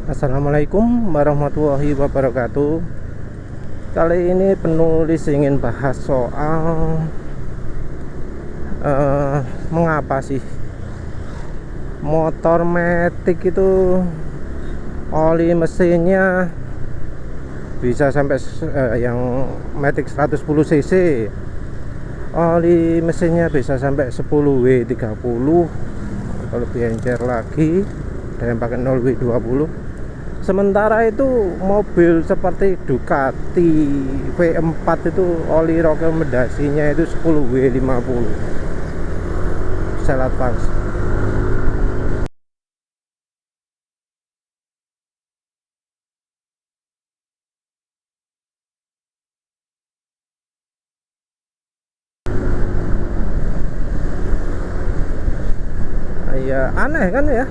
Assalamualaikum warahmatullahi wabarakatuh. Kali ini penulis ingin bahas soal mengapa sih motor matic itu oli mesinnya bisa sampai yang matic 110 cc, oli mesinnya bisa sampai 10 W30, kalau lebih encer lagi ada yang pakai 0 W20. Sementara itu mobil seperti Ducati V4 itu oli rekomendasinya itu 10 W50 sel advance. Ya aneh kan ya,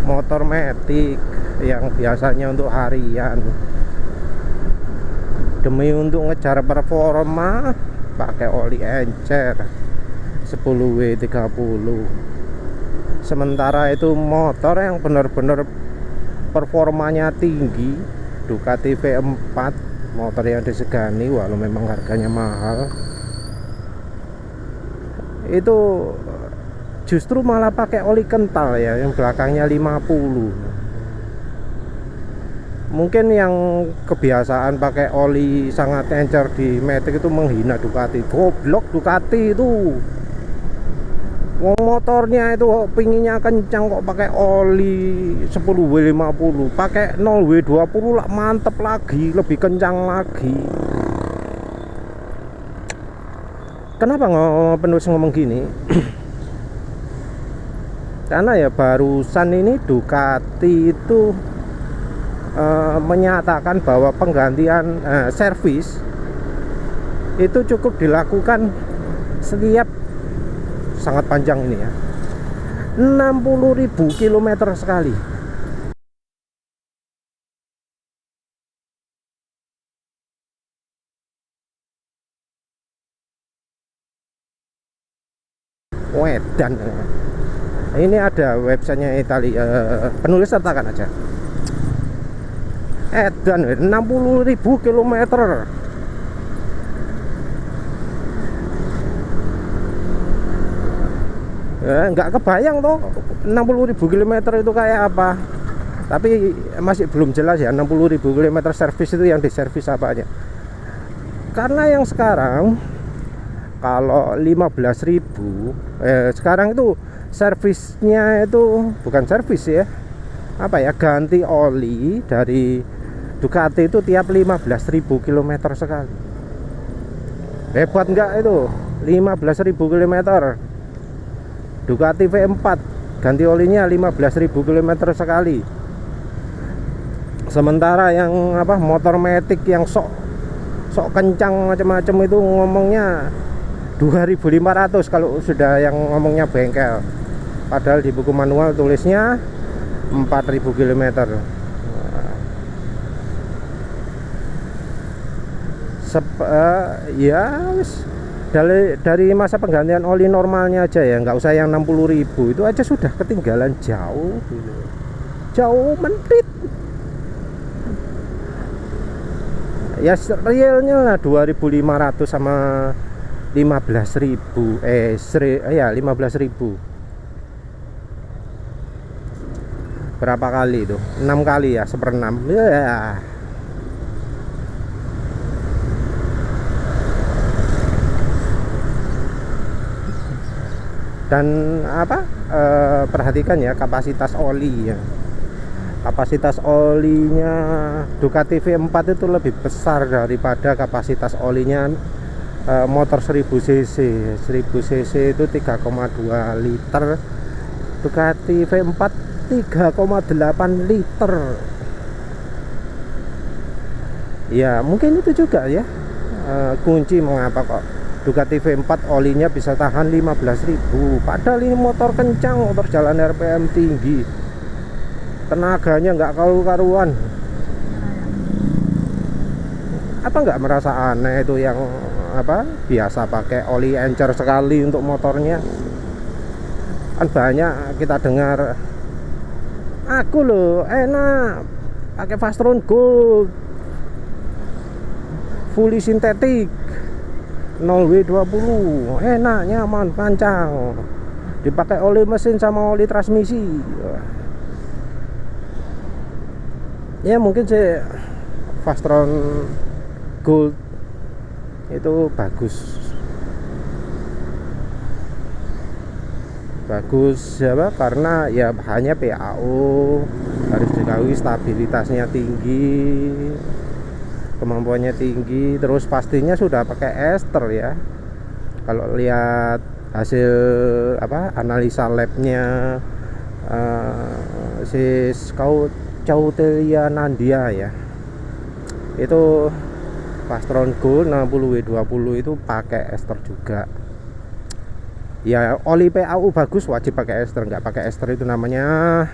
motor matic yang biasanya untuk harian demi untuk ngejar performa pakai oli encer 10 W30. Sementara itu motor yang benar-benar performanya tinggi, Ducati V4, motor yang disegani walau memang harganya mahal, itu justru malah pakai oli kental ya, yang belakangnya 50. Mungkin yang kebiasaan pakai oli sangat encer di matic itu menghina Ducati. Goblok Ducati itu, motornya itu pinginnya kencang kok pakai oli 10 W50, pakai 0 W20 lah mantep lagi, lebih kencang lagi. Kenapa penulis ngomong gini? Karena ya barusan ini Ducati itu menyatakan bahwa penggantian servis itu cukup dilakukan setiap, sangat panjang ini ya, 60.000 km sekali. Wedan. Ini ada websitenya Italia, penulis sertakan aja. Edan 60.000 km. Nggak kebayang toh 60.000 km itu kayak apa. Tapi masih belum jelas ya 60.000 km servis itu yang diservis apa aja. Karena yang sekarang kalau 15.000 sekarang itu servisnya itu bukan servis ya, apa ya, ganti oli dari Ducati itu tiap 15.000 km sekali. Hebat enggak itu? 15.000 km Ducati V4 ganti olinya 15.000 km sekali. Sementara yang apa, motor matic yang sok kencang macam-macam itu ngomongnya 2.500 kalau sudah yang ngomongnya bengkel. Padahal di buku manual tulisnya 4.000 km. Ya wis, dari masa penggantian oli normalnya aja ya, nggak usah yang 60.000 itu aja sudah ketinggalan jauh gitu. Jauh menit. Ya realnya lah 2.500 sama 15.000 ya 15.000. Berapa kali itu? 6 kali ya, 1/6 ya. Dan apa, perhatikan ya kapasitas oli ya. Kapasitas olinya Ducati V4 itu lebih besar daripada kapasitas olinya motor 1000 cc. 1000 cc itu 3,2 liter, Ducati V4 3,8 liter. Ya mungkin itu juga ya kunci mengapa kok Ducati V4 olinya bisa tahan 15.000. Padahal ini motor kencang, motor jalan RPM tinggi, tenaganya nggak karu-karuan. Apa nggak merasa aneh itu yang apa, biasa pakai oli encer sekali untuk motornya? Kan banyak kita dengar Aku loh enak pakai Fastron Gold fully sintetik 0W20, enak, nyaman, pancang, dipakai oli mesin sama oli transmisi. Ya mungkin sih Fastron Gold itu bagus ya, karena ya bahannya PAO, harus diketahui stabilitasnya tinggi, kemampuannya tinggi, terus pastinya sudah pakai ester ya. Kalau lihat hasil analisa labnya si Cautelia Nandia ya, itu Fastron Gold 60W20 itu pakai ester juga. Ya oli PAU bagus, wajib pakai ester. Nggak pakai ester itu namanya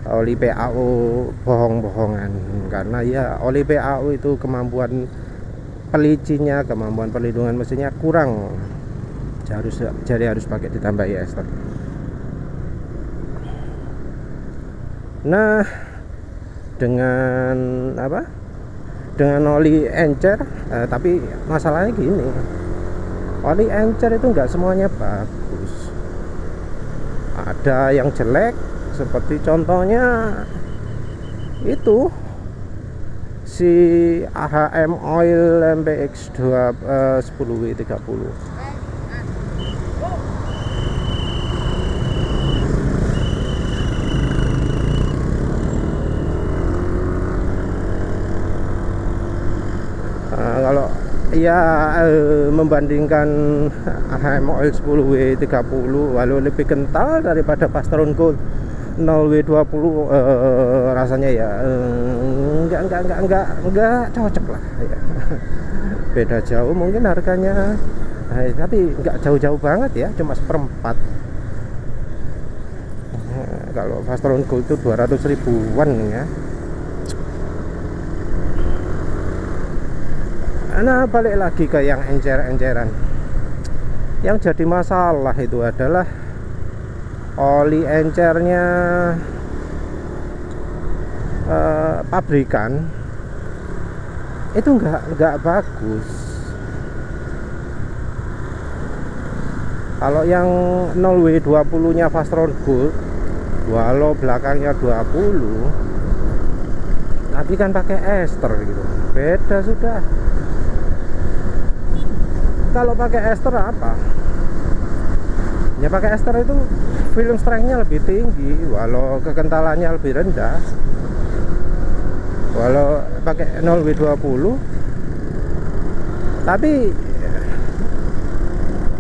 oli PAU bohong-bohongan. Karena ya oli PAU itu kemampuan pelicinya, kemampuan perlindungan mesinnya kurang, jadi harus pakai ditambahi ester. Nah, dengan oli encer, tapi masalahnya gini, oli encer itu nggak semuanya bagus, ada yang jelek, seperti contohnya itu si AHM Oil MPX 10W30. Kalau ya membandingkan AHM Oil 10W30 walau lebih kental daripada Fastron Gold 0W20, rasanya ya enggak cocok lah ya. Beda jauh mungkin harganya, tapi enggak jauh-jauh banget ya, cuma seperempat. Kalau Fastron Gold itu 200 ribuan ya. Nah, balik lagi ke yang encer-enceran. Yang jadi masalah itu adalah oli encernya pabrikan itu enggak bagus. Kalau yang 0W20 nya Fastron Gold, walau belakangnya 20, tapi kan pakai ester gitu, beda sudah. Kalau pakai ester apa? Ya pakai ester itu film strength-nya lebih tinggi, walau kekentalannya lebih rendah. Walau pakai 0W20, tapi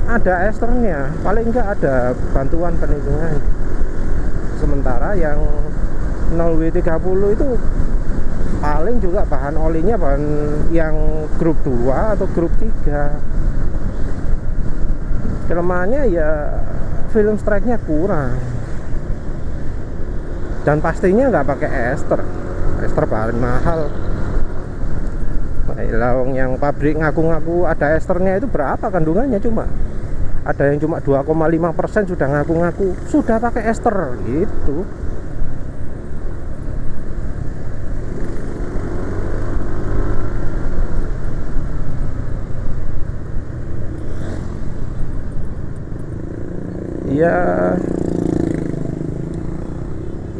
ada esternya, paling enggak ada bantuan perlindungan. Sementara yang 0W30 itu paling juga bahan olinya bahan yang grup 2 atau grup 3. Kelemahannya ya film strike-nya kurang, dan pastinya nggak pakai ester paling mahal. Lawang yang pabrik ngaku-ngaku ada esternya itu berapa kandungannya? Cuma ada yang cuma 2,5% sudah ngaku-ngaku sudah pakai ester gitu.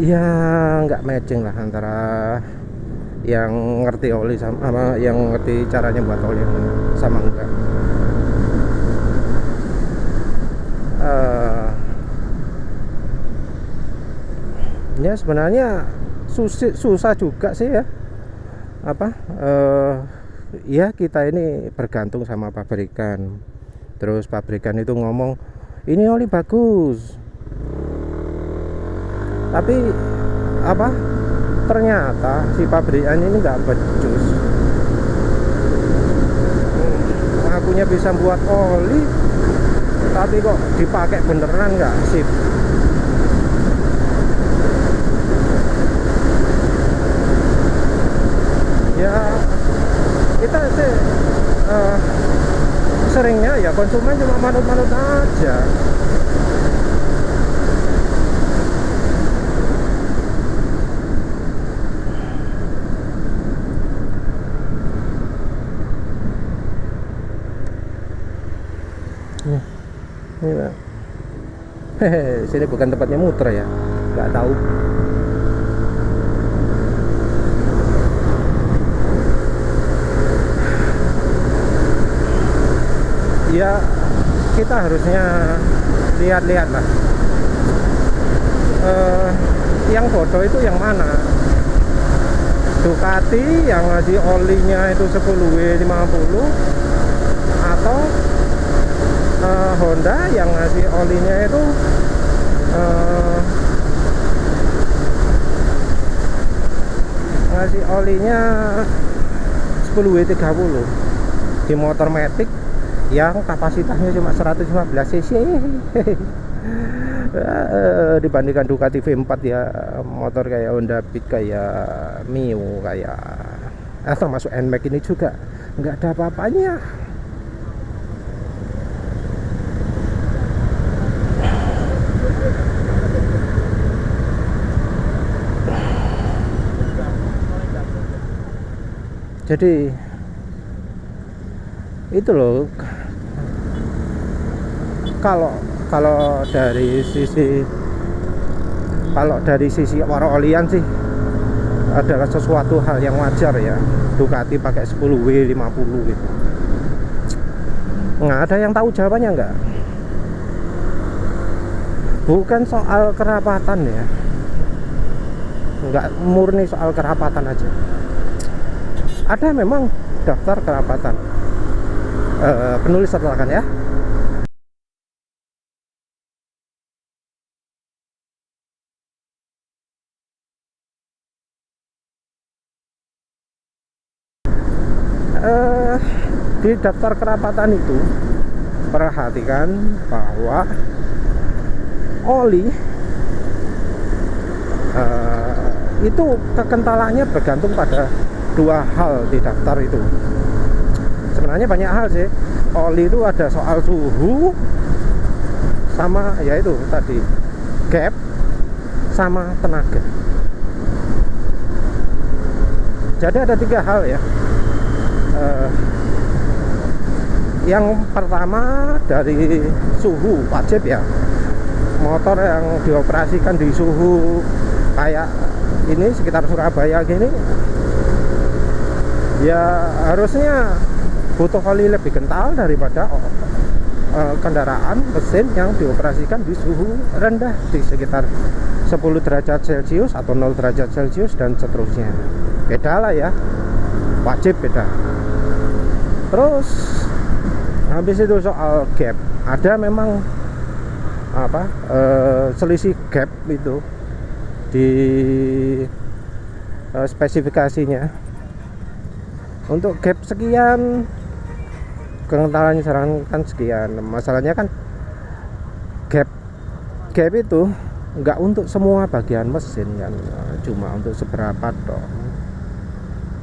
Ya nggak matching lah antara yang ngerti oli sama yang ngerti caranya buat oli sama enggak. Ya sebenarnya susah juga sih ya, ya kita ini bergantung sama pabrikan. Terus pabrikan itu ngomong ini oli bagus, tapi ternyata si pabrikan ini nggak becus. Ngakunya bisa buat oli, tapi kok dipakai beneran nggak sip. Ya kita sih seringnya ya konsumen cuma manut-manut aja. Sini bukan tempatnya muter ya, nggak tahu. Ya kita harusnya lihat-lihat lah. Yang bodoh itu yang mana? Ducati yang ngasih olinya itu 10W50 atau Honda yang ngasih olinya itu ngasih olinya 10W30 di motor Matic yang kapasitasnya cuma 115 cc. Dibandingkan Ducati V4 ya, motor kayak Honda Beat, kayak Mio, kayak termasuk NMAX ini juga nggak ada apa-apanya. Jadi itu loh, kalau dari sisi warolian sih adalah sesuatu hal yang wajar ya, Ducati pakai 10W50 gitu. Nggak ada yang tahu jawabannya, nggak. Bukan soal kerapatan ya, nggak murni soal kerapatan aja. Ada memang daftar kerapatan. Penulis sertakan ya. Di daftar kerapatan itu perhatikan bahwa oli itu kekentalannya bergantung pada dua hal di daftar itu. Sebenarnya banyak hal sih. Oli itu ada soal suhu, sama yaitu tadi gap, sama tenaga. Jadi ada tiga hal ya. Yang pertama dari suhu, wajib ya. Motor yang dioperasikan di suhu kayak ini sekitar Surabaya gini, ya harusnya butuh oli lebih kental daripada kendaraan mesin yang dioperasikan di suhu rendah di sekitar 10 derajat Celcius atau 0 derajat Celcius dan seterusnya. Beda lah ya, wajib beda. Terus habis itu soal gap, ada memang selisih gap itu di spesifikasinya. Untuk gap sekian, kekentalannya disarankan sekian. Masalahnya kan gap itu nggak untuk semua bagian mesin kan, cuma untuk seberapa dong.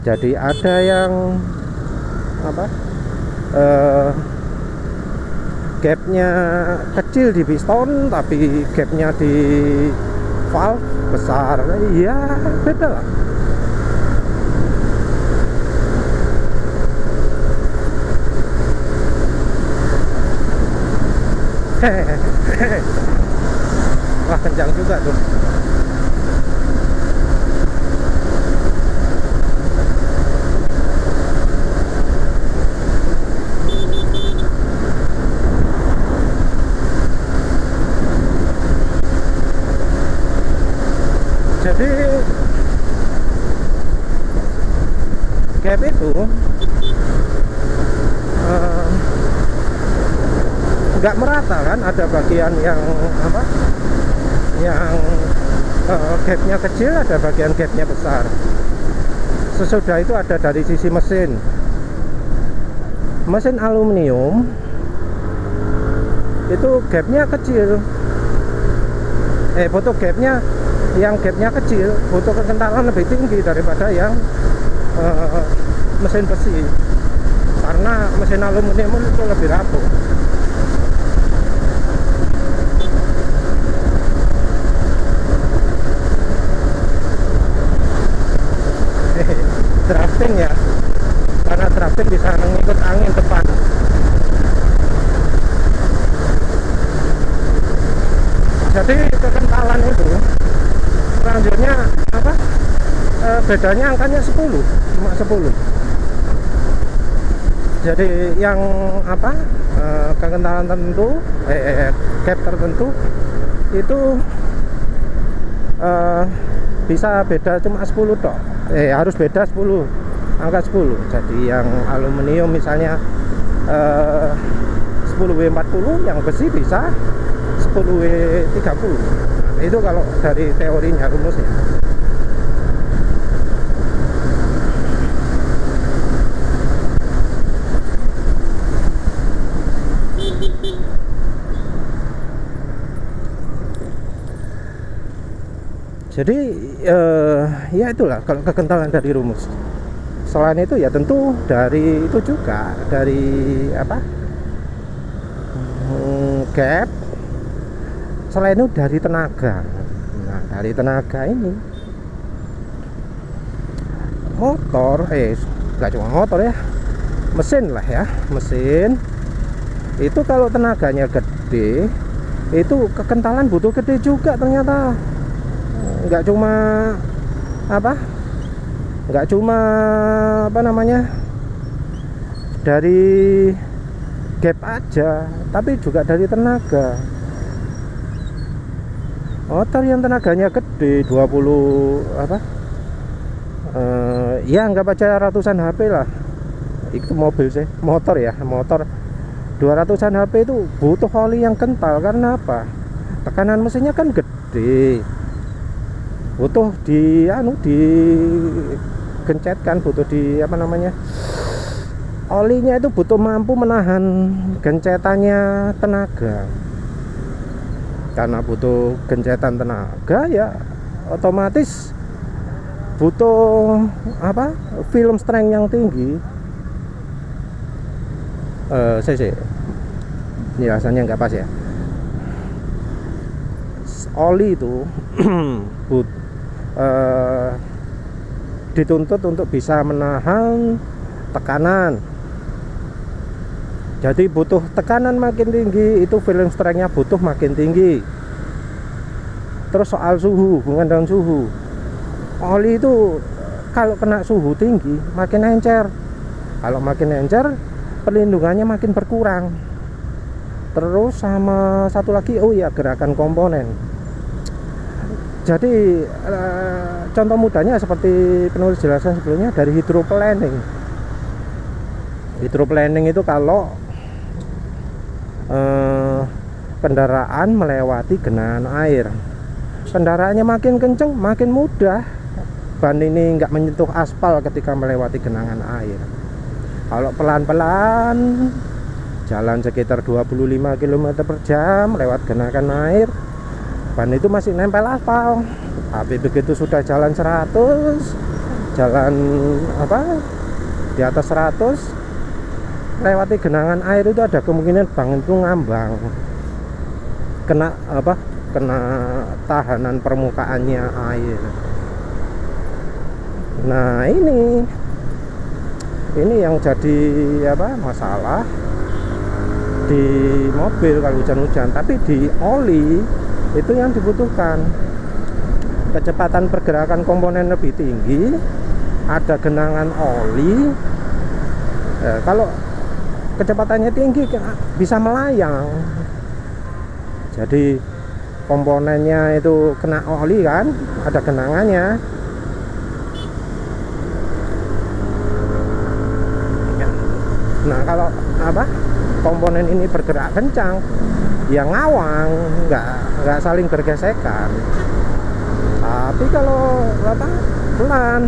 Jadi ada yang gapnya kecil di piston tapi gapnya di valve besar, ya beda lah. Wah, kencang juga tuh. Jadi gap itu nggak merata kan, ada bagian yang gapnya kecil, ada bagian gapnya besar. Sesudah itu ada dari sisi mesin aluminium itu gapnya kecil, butuh gapnya, yang gapnya kecil butuh kekentalan lebih tinggi daripada yang mesin besi, karena mesin aluminium itu lebih rapuh. Drafting ya, karena drafting bisa mengikut angin depan. Jadi kekentalan itu selanjutnya apa, bedanya angkanya 10, cuma 10. Jadi yang apa, kekentalan tertentu, gap tertentu itu bisa beda cuma 10 tok. Harus beda 10, angka 10. Jadi yang aluminium misalnya 10W40, yang besi bisa 10W30. Nah, itu kalau dari teorinya, rumusnya. Jadi ya itulah kalau kekentalan dari rumus. Selain itu ya tentu dari itu juga, dari apa, gap. Selain itu dari tenaga. Nah, dari tenaga ini motor, nggak cuma motor ya, mesin lah ya, mesin itu kalau tenaganya gede itu kekentalan butuh gede juga ternyata. Nggak cuma apa, nggak cuma apa namanya, dari gap aja, tapi juga dari tenaga. Motor yang tenaganya gede 20 apa, ya anggap aja ratusan HP lah. Itu mobil sih, motor ya, motor 200-an HP itu butuh oli yang kental. Karena apa? Tekanan mesinnya kan gede, butuh digencetkan, butuh di apa namanya, olinya itu butuh mampu menahan gencetannya tenaga. Karena butuh gencetan tenaga ya otomatis butuh apa, film strength yang tinggi. Penjelasannya nggak pas ya. Oli itu dituntut untuk bisa menahan tekanan. Jadi butuh tekanan makin tinggi, itu film strength-nya butuh makin tinggi. Terus soal suhu, hubungan dengan suhu, oli itu kalau kena suhu tinggi makin encer. Kalau makin encer, perlindungannya makin berkurang. Terus sama satu lagi, gerakan komponen. Jadi contoh mudahnya seperti penulis jelasan sebelumnya dari hydroplaning. Hydroplaning itu kalau kendaraan melewati genangan air, kendaraannya makin kenceng makin mudah ban ini nggak menyentuh aspal ketika melewati genangan air. Kalau pelan-pelan, jalan sekitar 25 km per jam lewat genangan air, ban itu masih nempel aspal. Tapi begitu sudah jalan 100, jalan apa, di atas 100, lewati genangan air itu ada kemungkinan ban itu ngambang, kena apa, kena tahanan permukaannya air. Nah ini yang jadi apa, masalah di mobil kalau hujan-hujan. Tapi di oli itu yang dibutuhkan kecepatan pergerakan komponen lebih tinggi, ada genangan oli. Kalau kecepatannya tinggi bisa melayang, jadi komponennya itu kena oli kan, ada genangannya. Nah kalau apa, komponen ini bergerak kencang, ya ngawang, nggak saling bergesekan. Tapi kalau apa, pelan,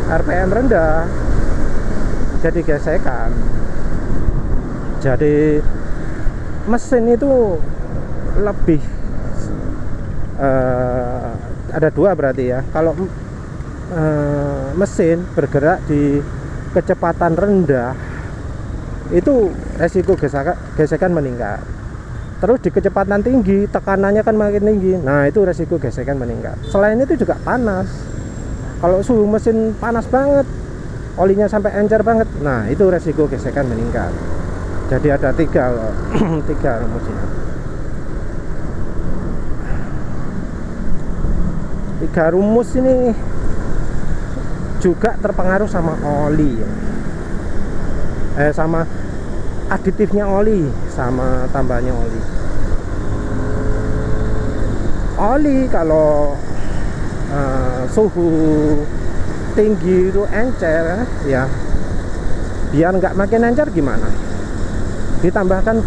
RPM rendah, jadi gesekan. Jadi mesin itu lebih ada dua berarti ya. Kalau mesin bergerak di kecepatan rendah, itu resiko gesekan meningkat. Terus di kecepatan tinggi, tekanannya kan makin tinggi, nah itu resiko gesekan meningkat. Selain itu juga panas. Kalau suhu mesin panas banget, olinya sampai encer banget, nah itu resiko gesekan meningkat. Jadi ada tiga rumusnya. tiga rumus ini juga terpengaruh sama oli, sama aditifnya oli, sama tambahnya oli. Oli kalau suhu tinggi itu encer ya, biar nggak makin encer gimana, ditambahkan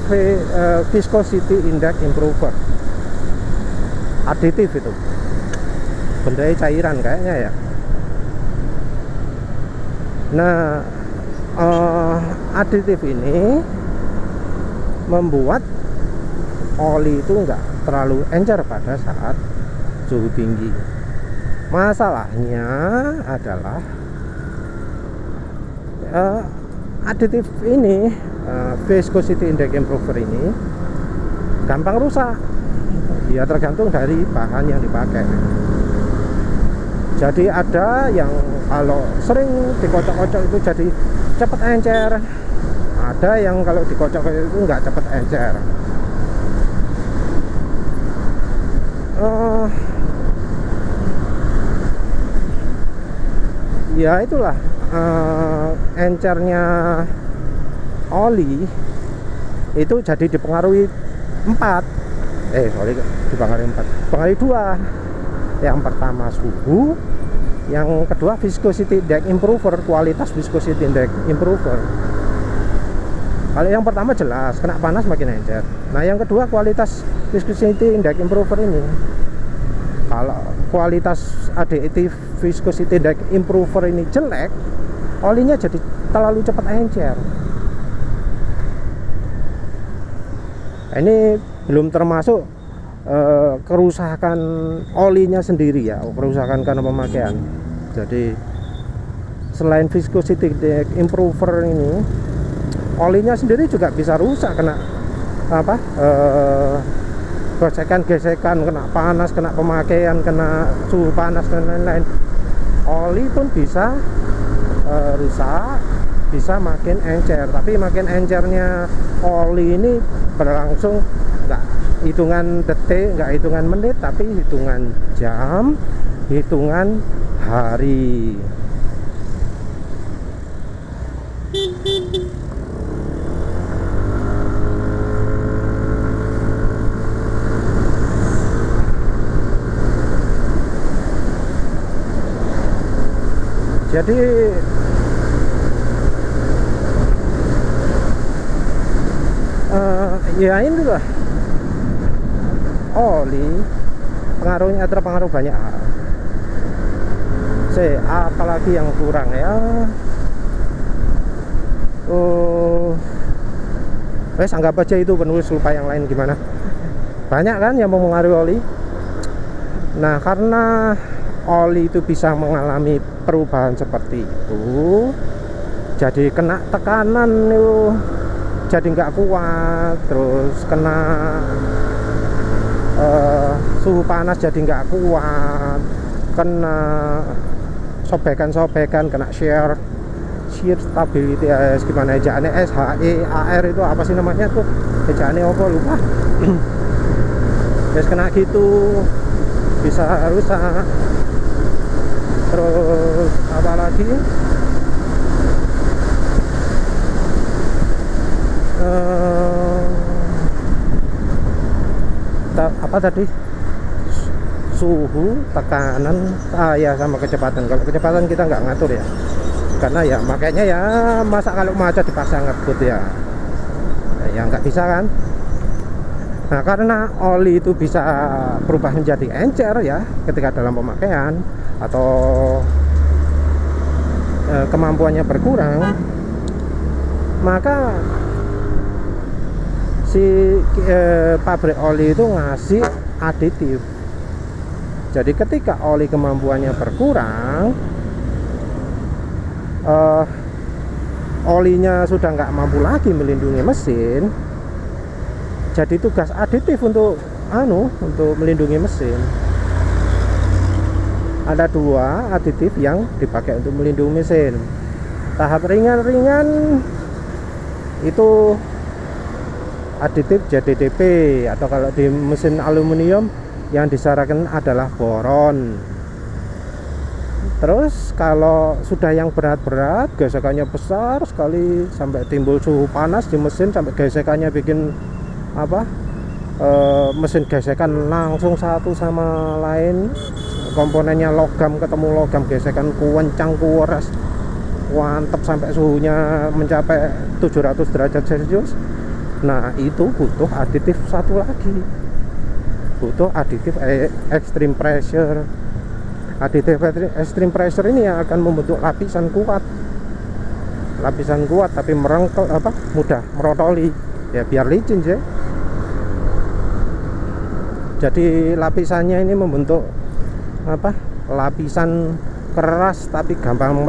viscosity index improver, aditif itu, benda cairan kayaknya ya. Nah, aditif ini membuat oli itu enggak terlalu encer pada saat suhu tinggi. Masalahnya adalah aditif ini, viscosity index improver ini gampang rusak. Ya tergantung dari bahan yang dipakai. Jadi ada yang kalau sering dikocok-kocok itu jadi cepat encer, ada yang kalau dikocok-kocok itu nggak cepat encer. Ya itulah, encernya oli itu jadi dipengaruhi dipengaruhi dua. Yang pertama suhu, yang kedua viscosity index improver, kualitas viscosity index improver. Kalau yang pertama jelas kena panas makin encer. Nah yang kedua kualitas viscosity index improver ini, kalau kualitas aditif viscosity index improver ini jelek, olinya jadi terlalu cepat encer. Ini belum termasuk kerusakan olinya sendiri ya, kerusakan karena pemakaian. Jadi selain viscosity index improver ini, olinya sendiri juga bisa rusak, kena gesekan-gesekan, kena panas, kena pemakaian, kena suhu panas dan lain-lain. Oli pun bisa rusak, bisa makin encer. Tapi makin encernya oli ini berlangsung enggak hitungan detik, enggak hitungan menit, tapi hitungan jam, hitungan hari. Jadi ya inilah, oli pengaruhnya terpengaruh banyak hal. Apalagi yang kurang ya, wes anggap aja itu penulis, lupa yang lain gimana. Banyak kan yang mempengaruhi oli. Nah karena oli itu bisa mengalami perubahan seperti itu, jadi kena tekanan itu jadi nggak kuat, terus kena suhu panas jadi nggak kuat, kena sobekan-sobekan, kena shear stability, gimana ejaannya, SHEAR itu apa sih namanya tuh, ejaannya apa lupa. Terus kena gitu bisa rusak. Terus apa lagi, apa tadi, suhu, tekanan, ya sama kecepatan. Kalau kecepatan kita nggak ngatur ya, karena ya makanya ya masa kalau macet dipaksa ngebut ya nggak bisa kan. Nah karena oli itu bisa berubah menjadi encer ya ketika dalam pemakaian atau kemampuannya berkurang, maka si pabrik oli itu ngasih aditif. Jadi ketika oli kemampuannya berkurang, olinya sudah nggak mampu lagi melindungi mesin, jadi tugas aditif untuk melindungi mesin. Ada dua aditif yang dipakai untuk melindungi mesin. Tahap ringan-ringan itu aditif JDDP, atau kalau di mesin aluminium yang disarankan adalah boron. Terus kalau sudah yang berat-berat, gesekannya besar sekali sampai timbul suhu panas di mesin, sampai gesekannya bikin apa, mesin gesekan langsung satu sama lain, komponennya logam ketemu logam, gesekan kuencang kuores mantap sampai suhunya mencapai 700 derajat Celcius. Nah itu butuh aditif satu lagi, butuh aditif extreme pressure. Aditif extreme pressure ini yang akan membentuk lapisan kuat tapi merengkel mudah merotoli ya, biar licin sih. Jadi lapisannya ini membentuk lapisan keras tapi gampang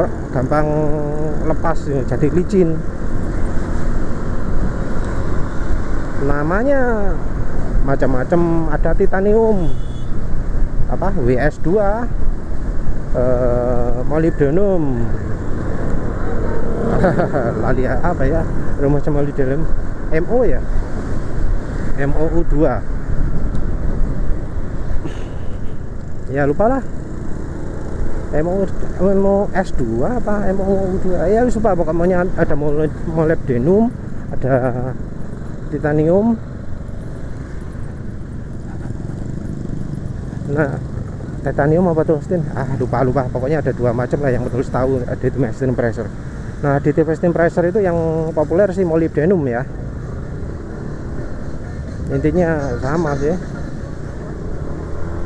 lepas ya, jadi licin. Namanya macam-macam, ada titanium WS2, molybdenum, lali apa ya rumusnya molybdenum, MO ya, MOU2 ya, lupa lah, MOS2 apa MOU2 ya, lupa pokoknya. Ada molybdenum, ada titanium. Nah titanium apa tuh Austin? Lupa pokoknya ada dua macam lah yang penulis tahu, additive extreme pressure. Nah additive extreme pressure itu yang populer sih molybdenum ya, intinya sama sih.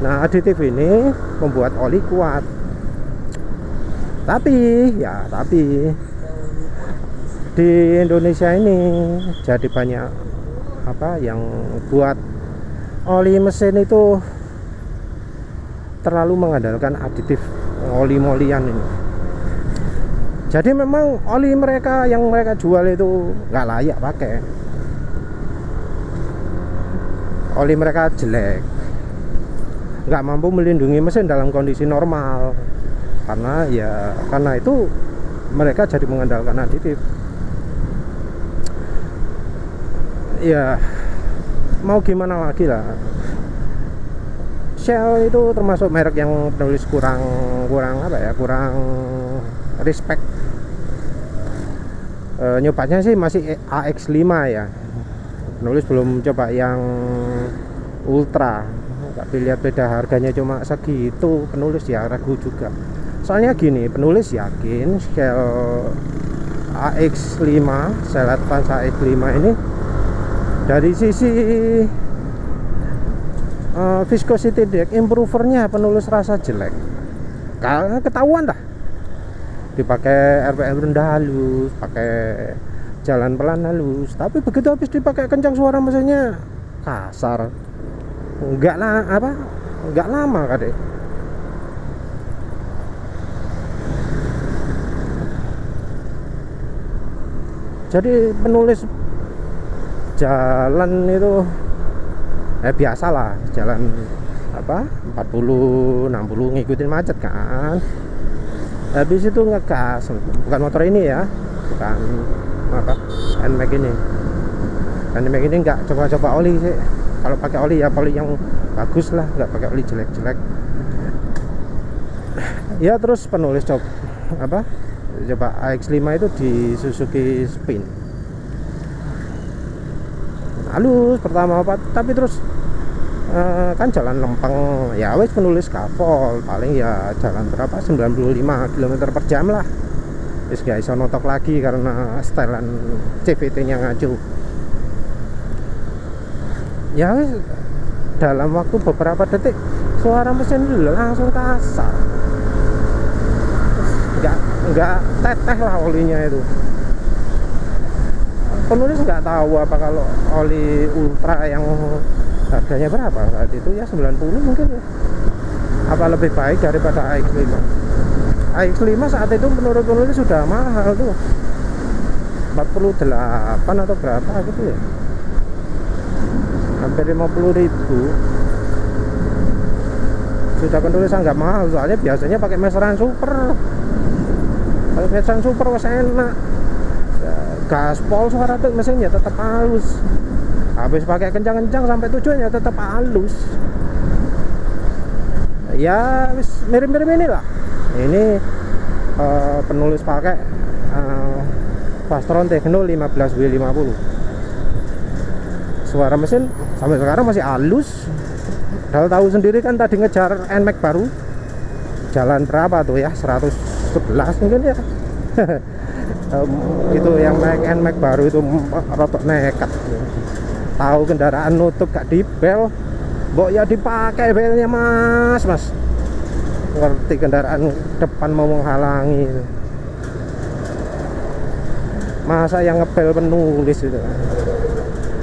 Nah aditif ini membuat oli kuat, tapi di Indonesia ini jadi banyak yang buat oli mesin itu terlalu mengandalkan aditif oli-molian ini. Jadi memang oli mereka yang mereka jual itu nggak layak pakai. Oli mereka jelek, nggak mampu melindungi mesin dalam kondisi normal, karena itu mereka jadi mengandalkan aditif. Ya mau gimana lagi lah. Shell itu termasuk merek yang penulis kurang respect. Nyobanya sih masih AX5 ya, penulis belum coba yang Ultra, tapi lihat beda harganya cuma segitu, penulis ya ragu juga. Soalnya gini, penulis yakin Shell AX5, Shell Advance AX5 ini dari sisi viscosity index improvernya penulis rasa jelek, karena ketahuan dah dipakai RPM rendah halus, pakai jalan pelan halus, tapi begitu habis dipakai kencang suara mesinnya kasar. Enggak lama kadek. Jadi penulis jalan itu biasalah, jalan 40 60 ngikutin macet kan. Habis itu ngegas, bukan motor ini ya, bukan NMAX ini. NMAX ini nggak coba-coba oli sih. Kalau pakai oli ya oli yang bagus lah, nggak pakai oli jelek-jelek. Ya terus penulis coba AX5 itu di Suzuki Spin. Halus pertama tapi terus kan jalan lempeng ya wes, penulis gaspol paling ya jalan berapa 95 km per jam lah, wis gak iso notok lagi karena setelan CVT nya ngacu. Ya wes, dalam waktu beberapa detik suara mesin itu langsung kasar, nggak teteh lah olinya itu. Penulis nggak tahu apa kalau oli Ultra yang harganya berapa saat itu ya, 90 mungkin ya, apa lebih baik daripada AX5. AX5 saat itu menurut penulis sudah mahal tuh, 48 atau berapa gitu ya, hampir 50.000. Sudah penulis nggak mahal, soalnya biasanya pakai meteran super. Pakai meteran super wes enak, gaspol suara tuh mesinnya tetap halus. Habis pakai kencang-kencang sampai tujuannya tetap halus. Ya mirip-mirip inilah Ini penulis pakai Fastron Techno 15W50. Suara mesin sampai sekarang masih halus. Padahal tahu sendiri kan tadi ngejar NMAX baru. Jalan berapa tuh ya? 111 mungkin ya. Itu yang naik NMAX baru itu rotok nekat. Tahu kendaraan nutup gak dibel, mbok ya dipakai belnya mas. Ngerti kendaraan depan mau menghalangi. Masa yang ngebel penulis itu.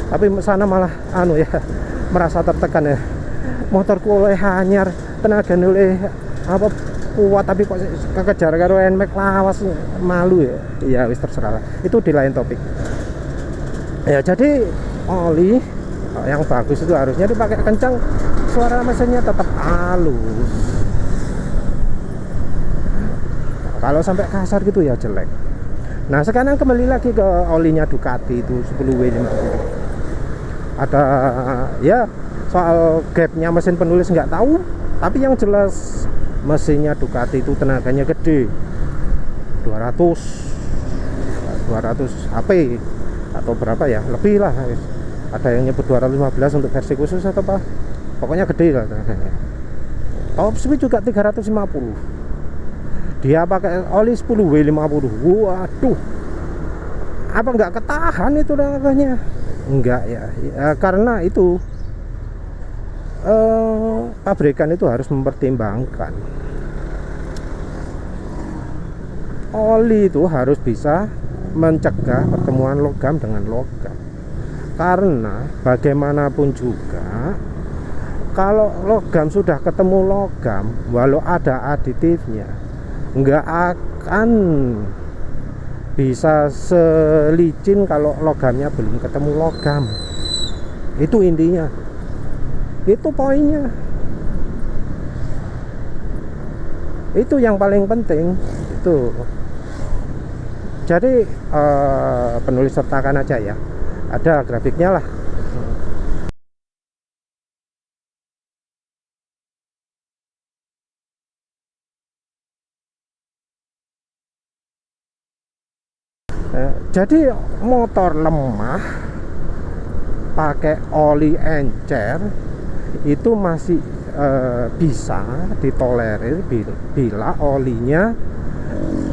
Tapi sana malah ya merasa tertekan ya. Motorku oleh hanyar, tenaga oleh apa kuat tapi kok kekejar karo NMAX lawas, malu ya. Iya wis terserah lah. Itu di lain topik. Ya jadi oli yang bagus itu harusnya dipakai kencang, suara mesinnya tetap halus. Kalau sampai kasar gitu ya jelek. Nah sekarang kembali lagi ke olinya Ducati itu 10W50. Ada ya soal gapnya mesin penulis nggak tahu, tapi yang jelas mesinnya Ducati itu tenaganya gede, 200 HP atau berapa ya, lebih lah. Ada yang nyebut 215 untuk versi khusus atau apa, pokoknya gede lah tenaganya. Top speed juga 350. Dia pakai oli 10W50. Waduh, apa nggak ketahan itu tenaganya? Enggak ya, karena itu pabrikan itu harus mempertimbangkan oli itu harus bisa mencegah pertemuan logam dengan logam. Karena bagaimanapun juga kalau logam sudah ketemu logam, walau ada aditifnya, nggak akan bisa selicin kalau logamnya belum ketemu logam. Itu intinya, itu poinnya, itu yang paling penting itu. Jadi penulis sertakan aja ya, ada grafiknya lah. Jadi motor lemah pakai oli encer itu masih bisa ditolerir bila olinya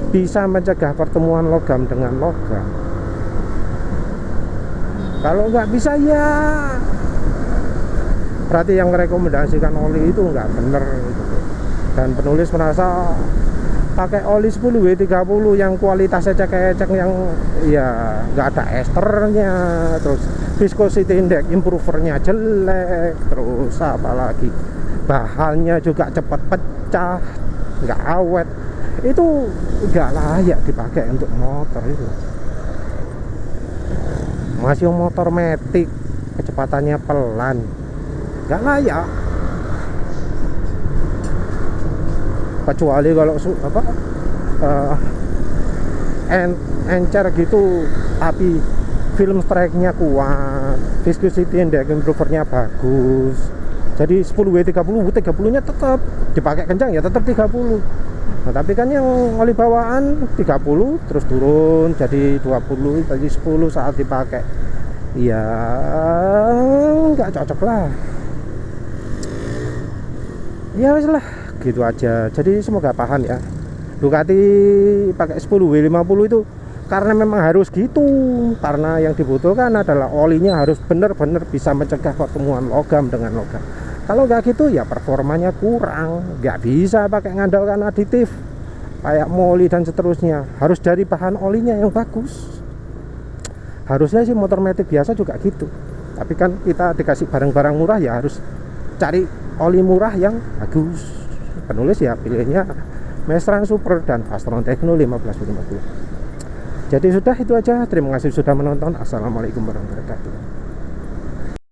bisa mencegah pertemuan logam dengan logam. Kalau nggak bisa ya berarti yang merekomendasikan oli itu nggak bener gitu. Dan penulis merasa pakai oli 10W30 yang kualitasnya cek-cek, yang ya nggak ada esternya, terus viscosity index improvernya jelek, terus apalagi bahannya juga cepat pecah, nggak awet. Itu nggak layak dipakai untuk motor itu. Masih motor matic, kecepatannya pelan, nggak layak. Kecuali kalau encer gitu tapi film strike-nya kuat, viscosity index improvernya bagus, jadi 10W30 nya tetap dipakai kencang ya tetap 30. Nah, tapi kan yang oli bawaan 30 terus turun jadi 20, jadi 10 saat dipakai ya nggak cocok lah. Ya wis lah, gitu aja. Jadi semoga paham ya. Ducati pakai 10W50 itu karena memang harus gitu, karena yang dibutuhkan adalah olinya harus benar-benar bisa mencegah pertemuan logam dengan logam. Kalau nggak gitu ya performanya kurang, nggak bisa pakai ngandalkan aditif kayak moli dan seterusnya. Harus dari bahan olinya yang bagus. Harusnya sih motor matic biasa juga gitu, tapi kan kita dikasih barang-barang murah ya harus cari oli murah yang bagus. Penulis ya pilihnya Mestran Super dan Fastron Techno 15W50. Jadi sudah itu aja, terima kasih sudah menonton. Assalamualaikum warahmatullahi wabarakatuh.